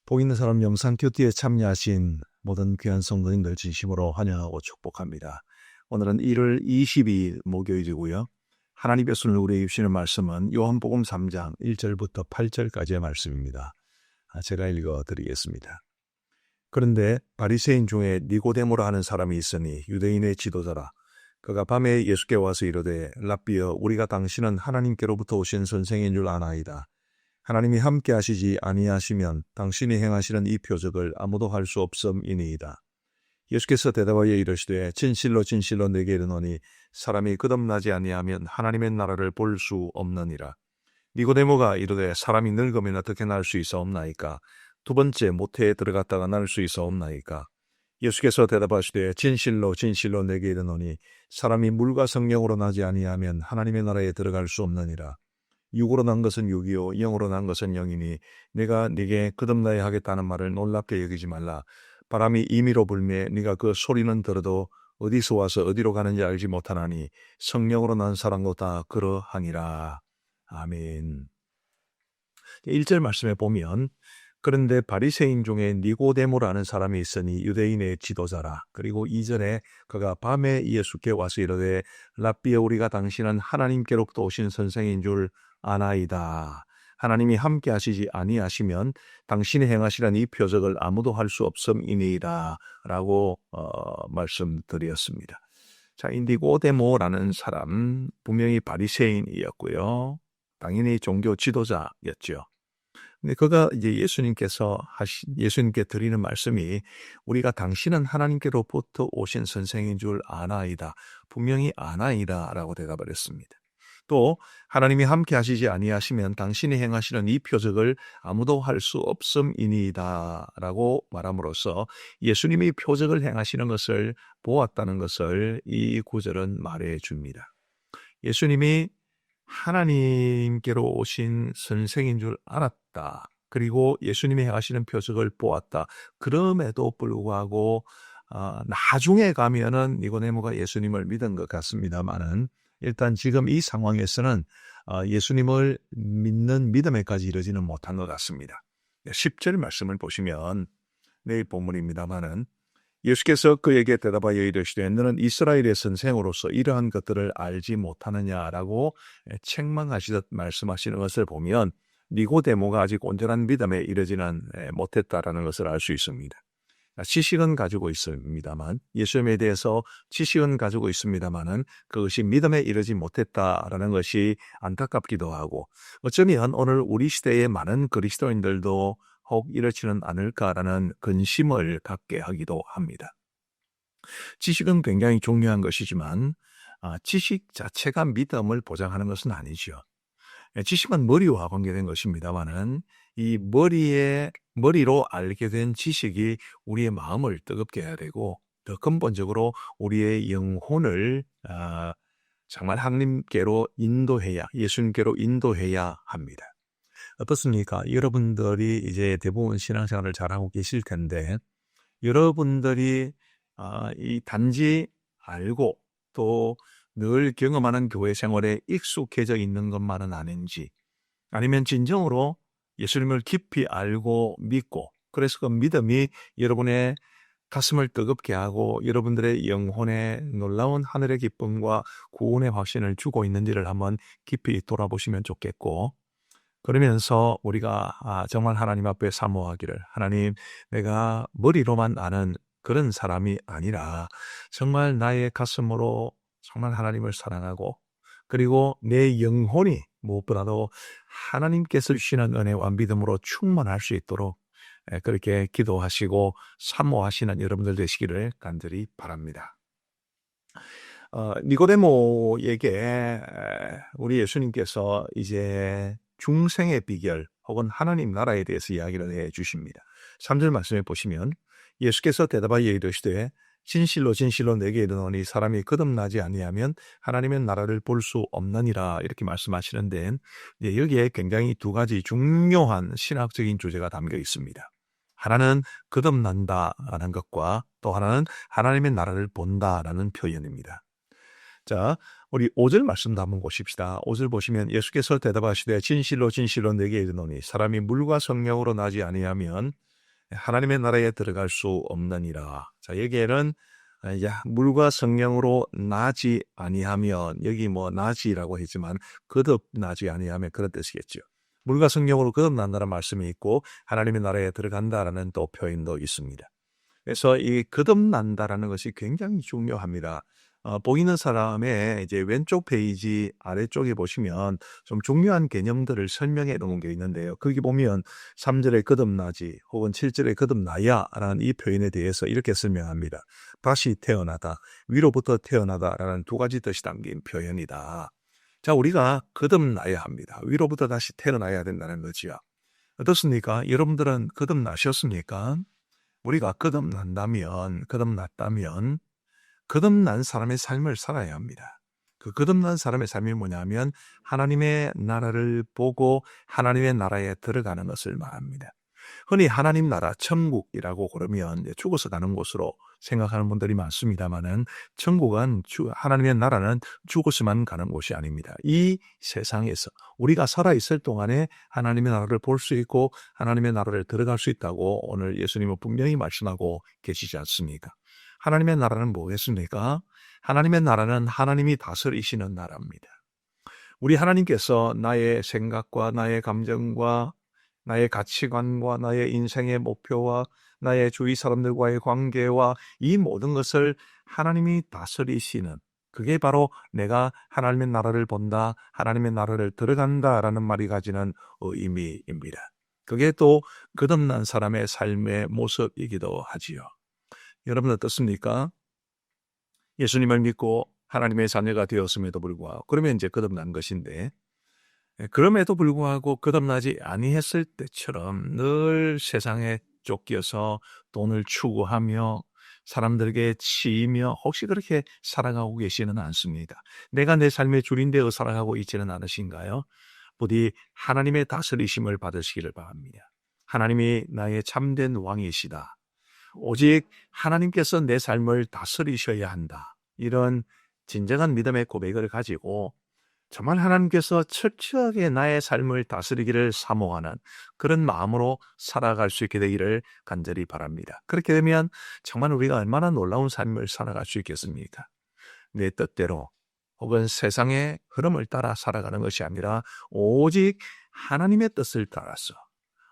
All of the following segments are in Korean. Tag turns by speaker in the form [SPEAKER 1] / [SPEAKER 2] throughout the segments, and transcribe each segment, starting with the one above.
[SPEAKER 1] 복 있는 사람 영상 큐티에 참여하신 모든 귀한 성도님들 진심으로 환영하고 축복합니다. 오늘은 1월 22일 목요일이고요. 하나님의 손을 우리에게 주시는 말씀은 요한복음 3장 1절부터 8절까지의 말씀입니다. 제가 읽어드리겠습니다. 그런데 바리새인 중에 니고데모라 하는 사람이 있으니 유대인의 지도자라. 그가 밤에 예수께 와서 이르되 랍비여, 우리가 당신은 하나님께로부터 오신 선생인 줄 아나이다. 하나님이 함께 하시지 아니하시면 당신이 행하시는 이 표적을 아무도 할 수 없음이니이다. 예수께서 대답하여 이르시되 진실로 진실로 내게 이르노니 사람이 거듭나지 아니하면 하나님의 나라를 볼 수 없느니라. 니고데모가 이르되 사람이 늙으면 어떻게 날 수 있사옵나이까? 두 번째 모태에 들어갔다가 날 수 있사옵나이까? 예수께서 대답하시되 진실로 진실로 내게 이르노니 사람이 물과 성령으로 나지 아니하면 하나님의 나라에 들어갈 수 없느니라. 육으로 난 것은 육이요 영으로 난 것은 영이니 내가 네게 거듭나야 하겠다는 말을 놀랍게 여기지 말라. 바람이 임의로 불매 네가 그 소리는 들어도 어디서 와서 어디로 가는지 알지 못하나니 성령으로 난 사람도 다 그러하니라. 아멘. 1절 말씀에 보면 그런데 바리새인 중에 니고데모라는 사람이 있으니 유대인의 지도자라. 그리고 2절에 그가 밤에 예수께 와서 이르되 랍비여, 우리가 당신은 하나님께로부터 오신 선생인 줄 아나이다. 하나님이 함께 하시지 아니하시면 당신이 행하시는 이 표적을 아무도 할 수 없음이니이다 라고 말씀드렸습니다. 자, 이 니고데모라는 사람 분명히 바리새인이었고요. 당연히 종교 지도자였죠. 근데 그가 이제 예수님께 드리는 말씀이 우리가 당신은 하나님께로부터 오신 선생인 줄 아나이다. 분명히 아나이다 라고 대답을 했습니다. 또 하나님이 함께 하시지 아니하시면 당신이 행하시는 이 표적을 아무도 할 수 없음이니이다 라고 말함으로써 예수님이 표적을 행하시는 것을 보았다는 것을 이 구절은 말해줍니다. 예수님이 하나님께로 오신 선생인 줄 알았다. 그리고 예수님이 행하시는 표적을 보았다. 그럼에도 불구하고 나중에 가면은 니고데모가 예수님을 믿은 것 같습니다만은 일단 지금 이 상황에서는 예수님을 믿는 믿음에까지 이르지는 못한 것 같습니다. 10절 말씀을 보시면 내일 본문입니다만은 예수께서 그에게 대답하여 이르시되 너는 이스라엘의 선생으로서 이러한 것들을 알지 못하느냐라고 책망하시듯 말씀하시는 것을 보면 니고데모가 아직 온전한 믿음에 이르지는 못했다라는 것을 알 수 있습니다. 지식은 가지고 있습니다만, 예수님에 대해서 지식은 가지고 있습니다만은 그것이 믿음에 이르지 못했다라는 것이 안타깝기도 하고, 어쩌면 오늘 우리 시대의 많은 그리스도인들도 혹 이렇지는 않을까라는 근심을 갖게 하기도 합니다. 지식은 굉장히 중요한 것이지만 지식 자체가 믿음을 보장하는 것은 아니죠. 지식은 머리와 관계된 것입니다만은 이 머리로 알게 된 지식이 우리의 마음을 뜨겁게 해야 되고 더 근본적으로 우리의 영혼을 정말 하나님께로 인도해야, 예수님께로 인도해야 합니다. 어떻습니까? 여러분들이 이제 대부분 신앙생활을 잘하고 계실 텐데 여러분들이 이 단지 알고 또 늘 경험하는 교회 생활에 익숙해져 있는 것만은 아닌지, 아니면 진정으로 예수님을 깊이 알고 믿고 그래서 그 믿음이 여러분의 가슴을 뜨겁게 하고 여러분들의 영혼에 놀라운 하늘의 기쁨과 구원의 확신을 주고 있는지를 한번 깊이 돌아보시면 좋겠고, 그러면서 우리가 정말 하나님 앞에 사모하기를, 하나님, 내가 머리로만 아는 그런 사람이 아니라 정말 나의 가슴으로 정말 하나님을 사랑하고 그리고 내 영혼이 무엇보다도 하나님께서 주시는 은혜와 믿음으로 충만할 수 있도록 그렇게 기도하시고 사모하시는 여러분들 되시기를 간절히 바랍니다. 니고데모에게 우리 예수님께서 이제 중생의 비결 혹은 하나님 나라에 대해서 이야기를 해 주십니다. 3절 말씀에 보시면 예수께서 대답하여 이르시되 진실로 진실로 내게 이르노니 사람이 거듭나지 아니하면 하나님의 나라를 볼 수 없느니라 이렇게 말씀하시는데 여기에 굉장히 두 가지 중요한 신학적인 주제가 담겨 있습니다. 하나는 거듭난다라는 것과 또 하나는 하나님의 나라를 본다라는 표현입니다. 자, 우리 5절 말씀도 한번 보십시다. 5절 보시면 예수께서 대답하시되 진실로 진실로 내게 이르노니 사람이 물과 성령으로 나지 아니하면 하나님의 나라에 들어갈 수 없느니라. 자, 여기에는 물과 성령으로 나지 아니하면, 여기 뭐 나지라고 했지만 거듭나지 아니하면 그런 뜻이겠죠. 물과 성령으로 거듭난다는 말씀이 있고 하나님의 나라에 들어간다라는 또 표현도 있습니다. 그래서 이 거듭난다라는 것이 굉장히 중요합니다. 보이는 사람의 이제 왼쪽 페이지 아래쪽에 보시면 좀 중요한 개념들을 설명해 놓은 게 있는데요. 거기 보면 3절에 거듭나지 혹은 7절에 거듭나야라는 이 표현에 대해서 이렇게 설명합니다. 다시 태어나다, 위로부터 태어나다라는 두 가지 뜻이 담긴 표현이다. 자, 우리가 거듭나야 합니다. 위로부터 다시 태어나야 된다는 거지요. 어떻습니까? 여러분들은 거듭나셨습니까? 우리가 거듭났다면 거듭난 사람의 삶을 살아야 합니다. 그 거듭난 사람의 삶이 뭐냐면 하나님의 나라를 보고 하나님의 나라에 들어가는 것을 말합니다. 흔히 하나님 나라, 천국이라고 그러면 죽어서 가는 곳으로 생각하는 분들이 많습니다만은 천국은 하나님의 나라는 죽어서만 가는 곳이 아닙니다. 이 세상에서 우리가 살아있을 동안에 하나님의 나라를 볼 수 있고 하나님의 나라를 들어갈 수 있다고 오늘 예수님은 분명히 말씀하고 계시지 않습니까? 하나님의 나라는 뭐겠습니까? 하나님의 나라는 하나님이 다스리시는 나라입니다. 우리 하나님께서 나의 생각과 나의 감정과 나의 가치관과 나의 인생의 목표와 나의 주위 사람들과의 관계와 이 모든 것을 하나님이 다스리시는, 그게 바로 내가 하나님의 나라를 본다, 하나님의 나라를 들어간다라는 말이 가지는 의미입니다. 그게 또 거듭난 사람의 삶의 모습이기도 하지요. 여러분 어떻습니까? 예수님을 믿고 하나님의 자녀가 되었음에도 불구하고, 그러면 이제 거듭난 것인데, 그럼에도 불구하고 거듭나지 아니했을 때처럼 늘 세상에 쫓겨서 돈을 추구하며 사람들에게 치이며 혹시 그렇게 살아가고 계시는 않습니다. 내가 내 삶의 주인 되어 살아가고 있지는 않으신가요? 부디 하나님의 다스리심을 받으시기를 바랍니다. 하나님이 나의 참된 왕이시다. 오직 하나님께서 내 삶을 다스리셔야 한다. 이런 진정한 믿음의 고백을 가지고 정말 하나님께서 철저하게 나의 삶을 다스리기를 사모하는 그런 마음으로 살아갈 수 있게 되기를 간절히 바랍니다. 그렇게 되면 정말 우리가 얼마나 놀라운 삶을 살아갈 수 있겠습니까? 내 뜻대로 혹은 세상의 흐름을 따라 살아가는 것이 아니라 오직 하나님의 뜻을 따라서,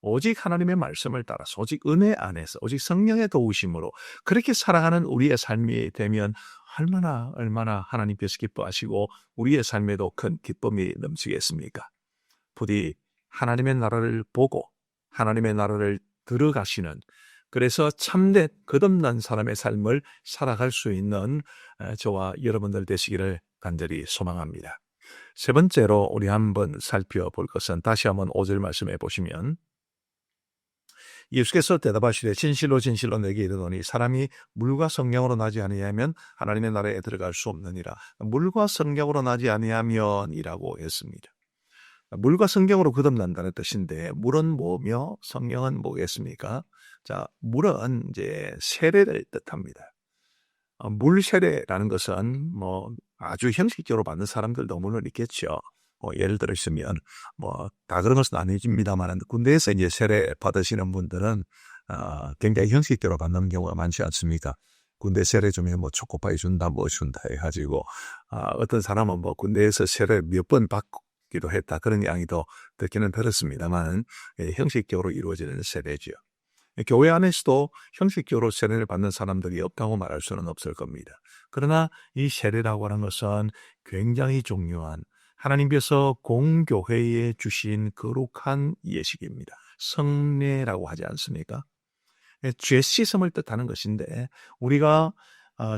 [SPEAKER 1] 오직 하나님의 말씀을 따라서, 오직 은혜 안에서, 오직 성령의 도우심으로 그렇게 살아가는 우리의 삶이 되면 얼마나 하나님께서 기뻐하시고 우리의 삶에도 큰 기쁨이 넘치겠습니까? 부디 하나님의 나라를 보고 하나님의 나라를 들어가시는, 그래서 참된 거듭난 사람의 삶을 살아갈 수 있는 저와 여러분들 되시기를 간절히 소망합니다. 세 번째로 우리 한번 살펴볼 것은 다시 한번 5절 말씀해 보시면, 예수께서 대답하시되 진실로 진실로 내게 이르노니 사람이 물과 성령으로 나지 아니하면 하나님의 나라에 들어갈 수 없느니라. 물과 성령으로 나지 아니하면이라고 했습니다. 물과 성령으로 거듭난다는 뜻인데, 물은 뭐며 성령은 뭐겠습니까? 자, 물은 이제 세례를 뜻합니다. 물 세례라는 것은 뭐 아주 형식적으로 받는 사람들도 물론 있겠죠. 예를 들으시면 다 그런 것은 아닙니다만 군대에서 이제 세례 받으시는 분들은 굉장히 형식적으로 받는 경우가 많지 않습니까? 군대 세례 중에 초코파이 준다 준다 해가지고 어떤 사람은 군대에서 세례 몇 번 받기도 했다 그런 이야기도 듣기는 들었습니다만 형식적으로 이루어지는 세례죠. 교회 안에서도 형식적으로 세례를 받는 사람들이 없다고 말할 수는 없을 겁니다. 그러나 이 세례라고 하는 것은 굉장히 중요한, 하나님께서 공교회에 주신 거룩한 예식입니다. 성례라고 하지 않습니까? 죄 씻음을 뜻하는 것인데, 우리가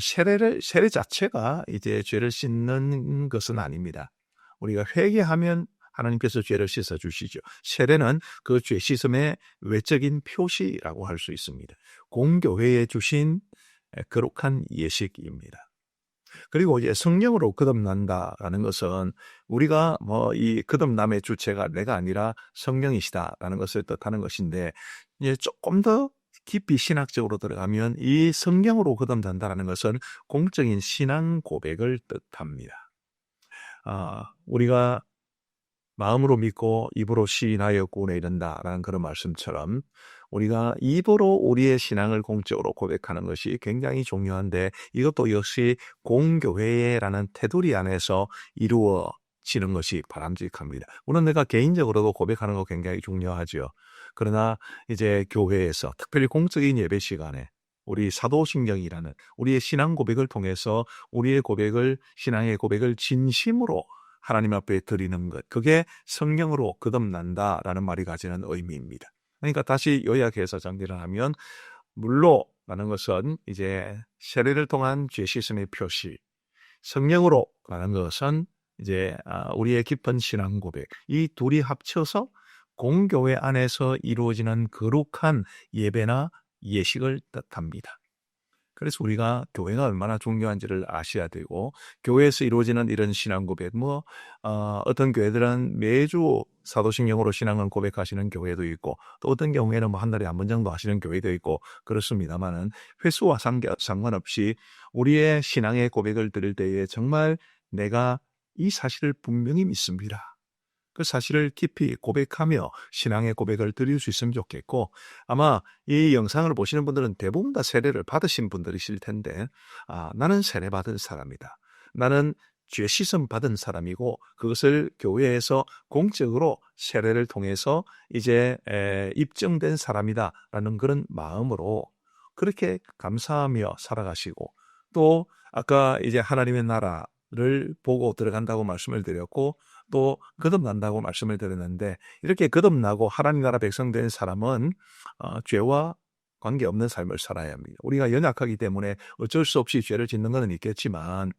[SPEAKER 1] 세례 자체가 이제 죄를 씻는 것은 아닙니다. 우리가 회개하면 하나님께서 죄를 씻어 주시죠. 세례는 그 죄 씻음의 외적인 표시라고 할 수 있습니다. 공교회에 주신 거룩한 예식입니다. 그리고 이제 성령으로 거듭난다라는 것은 우리가 이 거듭남의 주체가 내가 아니라 성령이시다라는 것을 뜻하는 것인데, 이제 조금 더 깊이 신학적으로 들어가면 이 성령으로 거듭난다라는 것은 공적인 신앙 고백을 뜻합니다. 우리가 마음으로 믿고 입으로 시인하여 구원에 이른다라는 그런 말씀처럼 우리가 입으로 우리의 신앙을 공적으로 고백하는 것이 굉장히 중요한데 이것도 역시 공교회라는 테두리 안에서 이루어지는 것이 바람직합니다. 물론 내가 개인적으로도 고백하는 거 굉장히 중요하죠. 그러나 이제 교회에서 특별히 공적인 예배 시간에 우리 사도신경이라는 우리의 신앙 고백을 통해서 우리의 고백을 신앙의 고백을 진심으로 하나님 앞에 드리는 것, 그게 성령으로 거듭난다라는 말이 가지는 의미입니다. 그러니까 다시 요약해서 정리를 하면 물로라는 것은 이제 세례를 통한 죄 씻음의 표시, 성령으로라는 것은 이제 우리의 깊은 신앙 고백, 이 둘이 합쳐서 공교회 안에서 이루어지는 거룩한 예배나 예식을 뜻합니다. 그래서 우리가 교회가 얼마나 중요한지를 아셔야 되고 교회에서 이루어지는 이런 신앙 고백, 어떤 교회들은 매주 사도신경으로 신앙을 고백하시는 교회도 있고 또 어떤 경우에는 한 달에 한 번 정도 하시는 교회도 있고 그렇습니다만은 횟수와 상관없이 우리의 신앙의 고백을 드릴 때에 정말 내가 이 사실을 분명히 믿습니다. 그 사실을 깊이 고백하며 신앙의 고백을 드릴 수 있으면 좋겠고 아마 이 영상을 보시는 분들은 대부분 다 세례를 받으신 분들이실 텐데 나는 세례 받은 사람이다. 나는 죄 씻음 받은 사람이고 그것을 교회에서 공적으로 세례를 통해서 이제 입증된 사람이다라는 그런 마음으로 그렇게 감사하며 살아가시고 또 아까 이제 하나님의 나라를 보고 들어간다고 말씀을 드렸고 또 거듭난다고 말씀을 드렸는데 이렇게 거듭나고 하나님 나라 백성 된 사람은 죄와 관계없는 삶을 살아야 합니다. 우리가 연약하기 때문에 어쩔 수 없이 죄를 짓는 것은 있겠지만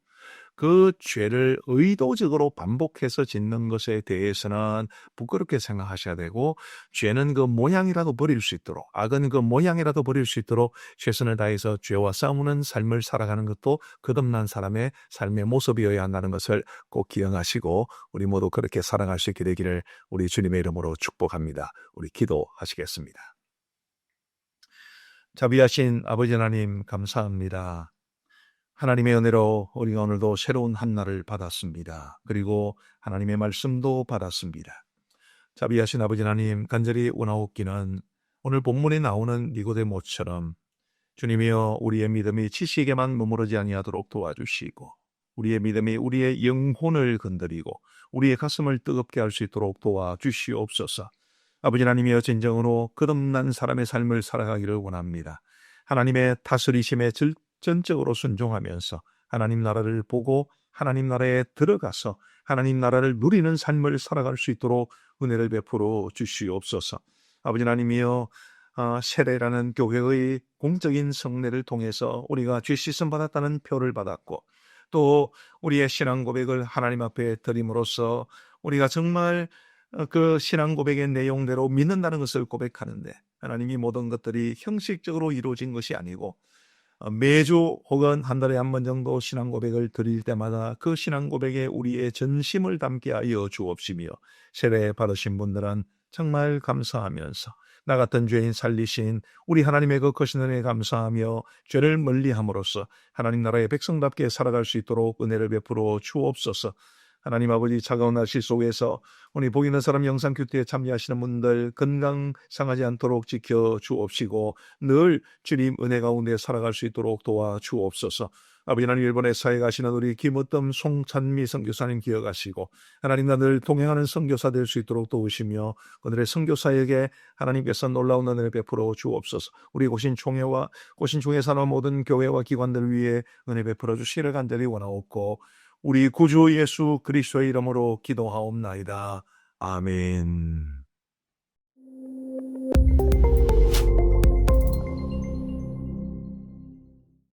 [SPEAKER 1] 그 죄를 의도적으로 반복해서 짓는 것에 대해서는 부끄럽게 생각하셔야 되고 죄는 그 모양이라도 버릴 수 있도록 악은 그 모양이라도 버릴 수 있도록 최선을 다해서 죄와 싸우는 삶을 살아가는 것도 거듭난 사람의 삶의 모습이어야 한다는 것을 꼭 기억하시고 우리 모두 그렇게 살아갈 수 있게 되기를 우리 주님의 이름으로 축복합니다. 우리 기도하시겠습니다. 자비하신 아버지 하나님 감사합니다. 하나님의 은혜로 우리가 오늘도 새로운 한 날을 받았습니다. 그리고 하나님의 말씀도 받았습니다. 자비하신 아버지 하나님 간절히 원하옵기는 오늘 본문에 나오는 니고데모처럼 주님이여 우리의 믿음이 지식에만 머무르지 아니하도록 도와주시고 우리의 믿음이 우리의 영혼을 건드리고 우리의 가슴을 뜨겁게 할 수 있도록 도와주시옵소서. 아버지 하나님이여 진정으로 거듭난 사람의 삶을 살아가기를 원합니다. 하나님의 다스리심에 전적으로 순종하면서 하나님 나라를 보고 하나님 나라에 들어가서 하나님 나라를 누리는 삶을 살아갈 수 있도록 은혜를 베풀어 주시옵소서. 아버지 하나님이여 세례라는 교회의 공적인 성례를 통해서 우리가 죄 씻음 받았다는 표를 받았고 또 우리의 신앙 고백을 하나님 앞에 드림으로써 우리가 정말 그 신앙 고백의 내용대로 믿는다는 것을 고백하는데 하나님이 모든 것들이 형식적으로 이루어진 것이 아니고 매주 혹은 한 달에 한 번 정도 신앙 고백을 드릴 때마다 그 신앙 고백에 우리의 전심을 담게 하여 주옵시며 세례 받으신 분들은 정말 감사하면서 나 같은 죄인 살리신 우리 하나님의 그 크신 은혜에 감사하며 죄를 멀리함으로써 하나님 나라의 백성답게 살아갈 수 있도록 은혜를 베풀어 주옵소서. 하나님 아버지 차가운 날씨 속에서 우리 복 있는 사람 영상 큐티에 참여하시는 분들 건강 상하지 않도록 지켜 주옵시고 늘 주님 은혜 가운데 살아갈 수 있도록 도와주옵소서. 아버지 하나님 일본에 사회 가시는 우리 김어뜸 송찬미 선교사님 기억하시고 하나님 나늘 동행하는 선교사 될 수 있도록 도우시며 오늘의 선교사에게 하나님께서 놀라운 은혜를 베풀어 주옵소서. 우리 고신총회와 고신총회 산업 모든 교회와 기관들 위해 은혜 베풀어 주시기를 간절히 원하옵고 우리 구주 예수 그리스도의 이름으로 기도하옵나이다. 아멘.